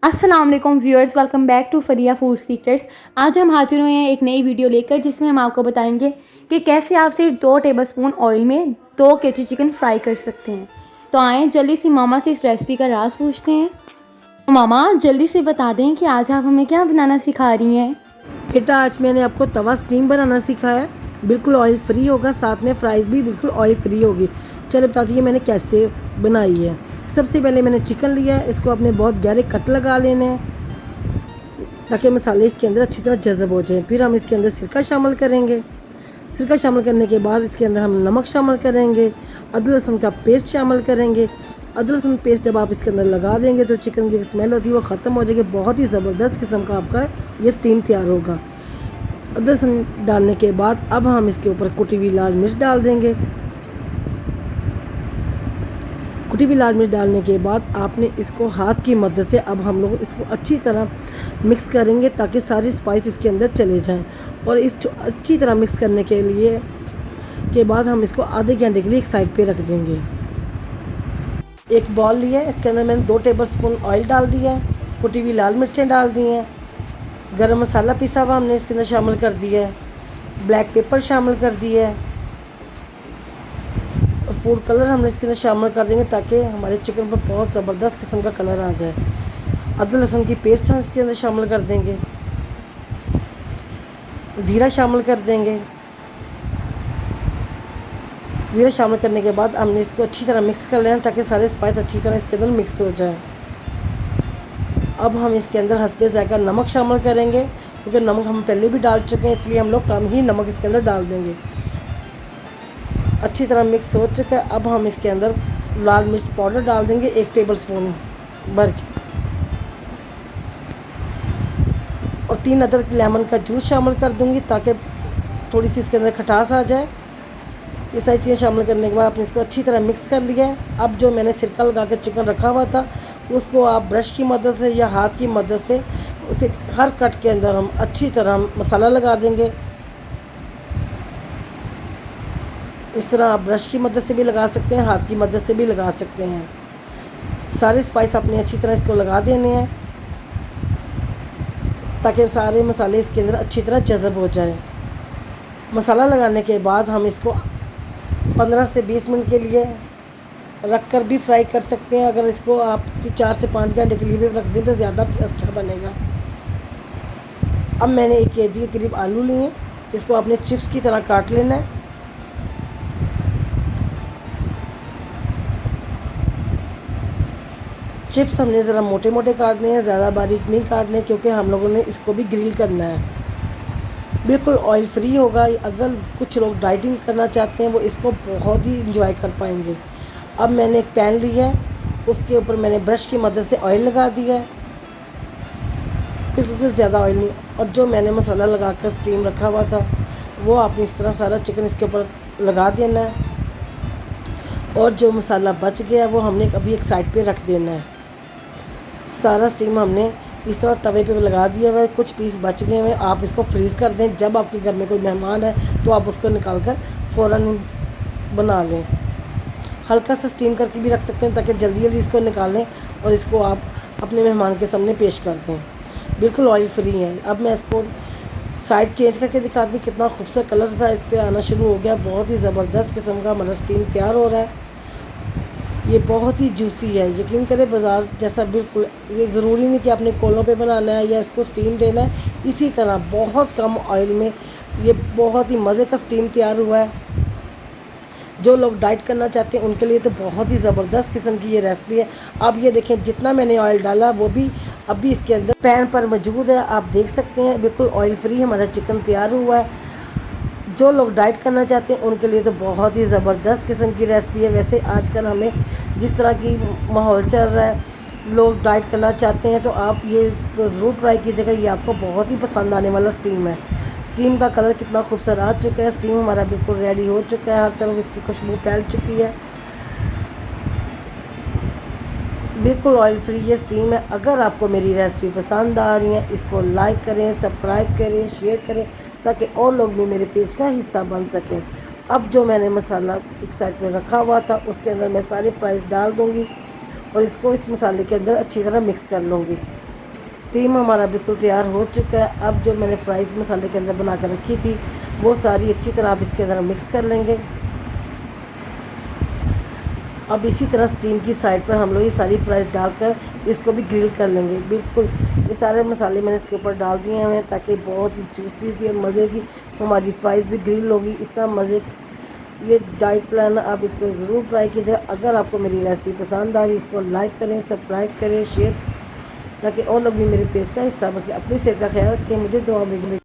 अस्सलाम वालेकुम viewers, welcome back to Fariya food secrets. आज हम हाजिर हुए हैं एक नई वीडियो लेकर जिसमें हम आपको बताएंगे कि कैसे आप सिर्फ 2 टेबलस्पून ऑयल में 2 केजी चिकन फ्राई कर सकते हैं। तो आएँ जल्दी से मामा से इस रेसिपी का राज पूछते हैं। तो मामा जल्दी से बता दें कि आज आप हमें क्या बनाना सिखा रही हैं। बेटा आज मैंने आपको तवा स्टीम बनाना सिखाया है, बिल्कुल ऑयल फ्री होगा, साथ में फ्राइज़ भी बिल्कुल ऑयल फ्री होगी। चलिए बता दीजिए मैंने कैसे बनाई है। सबसे पहले मैंने चिकन लिया है, इसको अपने बहुत गहरे कट लगा लेने हैं ताकि मसाले इसके अंदर अच्छी तरह जज़ब हो जाएँ। फिर हम इसके अंदर सिरका शामिल करेंगे। सिरका शामिल करने के बाद इसके अंदर हम नमक शामिल करेंगे, अदरक लहसुन का पेस्ट शामिल करेंगे। अदरक लहसुन पेस्ट जब आप इसके अंदर लगा देंगे तो चिकन की स्मेल होती है वो ख़त्म हो जाएगी। बहुत ही ज़बरदस्त किस्म का आपका ये स्टीम तैयार होगा। अदरक लहसुन डालने के बाद अब हम इसके ऊपर कुटी हुई लाल मिर्च डाल देंगे। कुटी हुई लाल मिर्च डालने के बाद आपने इसको हाथ की मदद से अब हम लोग इसको अच्छी तरह मिक्स करेंगे ताकि सारी स्पाइस इसके अंदर चले जाएं। और इस अच्छी तरह मिक्स करने के लिए के बाद हम इसको आधे घंटे के लिए एक साइड पे रख देंगे। एक बॉल लिया है, इसके अंदर मैंने 2 टेबलस्पून ऑयल डाल दिया है, कुटी हुई लाल मिर्चें डाल दी हैं, गरम मसाला पिसा हुआ हमने इसके अंदर शामिल कर दिया है, ब्लैक पेपर शामिल कर दिया है और फूड कलर हमने इसके अंदर शामिल कर देंगे ताकि हमारे चिकन पर बहुत ज़बरदस्त किस्म का कलर आ जाए। अदरक लहसुन की पेस्ट हम इसके अंदर शामिल कर देंगे, ज़ीरा शामिल कर देंगे। ज़ीरा शामिल करने के बाद हमने इसको अच्छी तरह मिक्स कर लेना ताकि सारे स्पाइस अच्छी तरह इसके अंदर मिक्स हो जाए। अब हम इसके अंदर हस्बे ज़ायक़ा नमक शामिल करेंगे क्योंकि नमक हम पहले भी डाल चुके हैं, इसलिए हम लोग कम ही नमक इसके अंदर डाल देंगे। अच्छी तरह मिक्स हो चुका है। अब हम इसके अंदर लाल मिर्च पाउडर डाल देंगे 1 टेबलस्पून भर के और 3 अदरक लेमन का जूस शामिल कर दूंगी ताकि थोड़ी सी इसके अंदर खटास आ जाए। ये सारी चीज़ें शामिल करने के बाद आपने इसको अच्छी तरह मिक्स कर लिया है। अब जो मैंने सिरका लगा के चिकन रखा हुआ था उसको आप ब्रश की मदद से या हाथ की मदद से उसे हर कट के अंदर हम अच्छी तरह मसाला लगा देंगे। इस तरह आप ब्रश की मदद से भी लगा सकते हैं, हाथ की मदद से भी लगा सकते हैं। सारे स्पाइस अपनी अच्छी तरह इसको लगा देने हैं ताकि सारे मसाले इसके अंदर अच्छी तरह जज़ब हो जाए। मसाला लगाने के बाद हम इसको 15 से 20 मिनट के लिए रख कर भी फ्राई कर सकते हैं। अगर इसको आप 4 से 5 घंटे के लिए भी रख दें तो ज़्यादा अच्छा बनेगा। अब मैंने 1 केजी के करीब आलू लिए हैं, इसको आपने चिप्स की तरह काट लेना है। चिप्स हमने ज़रा मोटे मोटे काटने हैं, ज़्यादा बारीक नहीं काटने क्योंकि हम लोगों ने इसको भी ग्रिल करना है। बिल्कुल ऑयल फ्री होगा। अगर कुछ लोग डाइटिंग करना चाहते हैं वो इसको बहुत ही इंजॉय कर पाएंगे। अब मैंने एक पैन लिया है, उसके ऊपर मैंने ब्रश की मदद से ऑयल लगा दिया है, बिल्कुल ज़्यादा ऑयल नहीं। और जो मैंने मसाला लगा कर स्टीम रखा हुआ था वो आपने इस तरह सारा चिकन इसके ऊपर लगा देना है और जो मसाला बच गया वो हमने अभी एक साइड पे रख देना है। सारा स्टीम हमने इस तरह तवे पे लगा दिया हुआ है, कुछ पीस बच गए हैं, आप इसको फ्रीज़ कर दें। जब आपके घर में कोई मेहमान है तो आप उसको निकाल कर फ़ौरन बना लें। हल्का सा स्टीम करके भी रख सकते हैं ताकि जल्दी जल्दी इसको निकालें और इसको आप अपने मेहमान के सामने पेश कर दें। बिल्कुल ऑयल फ्री है। अब मैं इसको साइड चेंज करके दिखाती हूँ, कितना खूबसूरत कलर सा इस पर आना शुरू हो गया। बहुत ही ज़बरदस्त किस्म का हमारा स्टीम तैयार हो रहा है। ये बहुत ही जूसी है, यकीन करें बाज़ार जैसा बिल्कुल। ये ज़रूरी नहीं कि आपने कोलों पे बनाना है या इसको स्टीम देना है, इसी तरह बहुत कम ऑयल में ये बहुत ही मज़े का स्टीम तैयार हुआ है। जो लोग डाइट करना चाहते हैं उनके लिए तो बहुत ही ज़बरदस्त किस्म की ये रेसिपी है। अब ये देखें जितना मैंने ऑयल डाला वो भी अभी इसके अंदर पैन पर मौजूद है, आप देख सकते हैं। बिल्कुल ऑयल फ्री हमारा चिकन तैयार हुआ है। जो लोग डाइट करना चाहते हैं उनके लिए तो बहुत ही ज़बरदस्त किस्म की रेसिपी है। वैसे आजकल हमें जिस तरह की माहौल चल रहा है, लोग डाइट करना चाहते हैं तो आप ये इसको ज़रूर ट्राई कीजिएगा। ये आपको बहुत ही पसंद आने वाला स्टीम है। स्टीम का कलर कितना खूबसूरत आ चुका है। स्टीम हमारा बिल्कुल रेडी हो चुका है, हर तरफ इसकी खुशबू फैल चुकी है। बिल्कुल ऑयल फ्री ये स्टीम है। अगर आपको मेरी रेसिपी पसंद आ रही है इसको लाइक करें, सब्सक्राइब करें, शेयर करें ताकि और लोग भी मेरे पेज का हिस्सा बन सकें। अब जो मैंने मसाला एक साइड में रखा हुआ था उसके अंदर मैं सारे फ्राइज़ डाल दूँगी और इसको इस मसाले के अंदर अच्छी तरह मिक्स कर लूँगी। स्टीम हमारा बिल्कुल तैयार हो चुका है। अब जो मैंने फ्राइज़ मसाले के अंदर बना कर रखी थी वो सारी अच्छी तरह आप इसके अंदर मिक्स कर लेंगे। अब इसी तरह स्टीम की साइड पर हम लोग ये सारी फ्राइज़ डालकर इसको भी ग्रिल कर लेंगे। बिल्कुल ये सारे मसाले मैंने इसके ऊपर डाल दिए हैं ताकि बहुत ही जूसी सी और मज़े की हमारी फ्राइज़ भी ग्रिल होगी। इतना मज़े ये डाइट प्लान आप इसको ज़रूर ट्राई कीजिए। अगर आपको मेरी रेसिपी पसंद आई इसको लाइक करें, सब्सक्राइब करें, शेयर ताकि और लोग भी मेरे पेज का हिस्सा बन सकें। अपनी सेहत का ख्याल रखें। मुझे दुआ में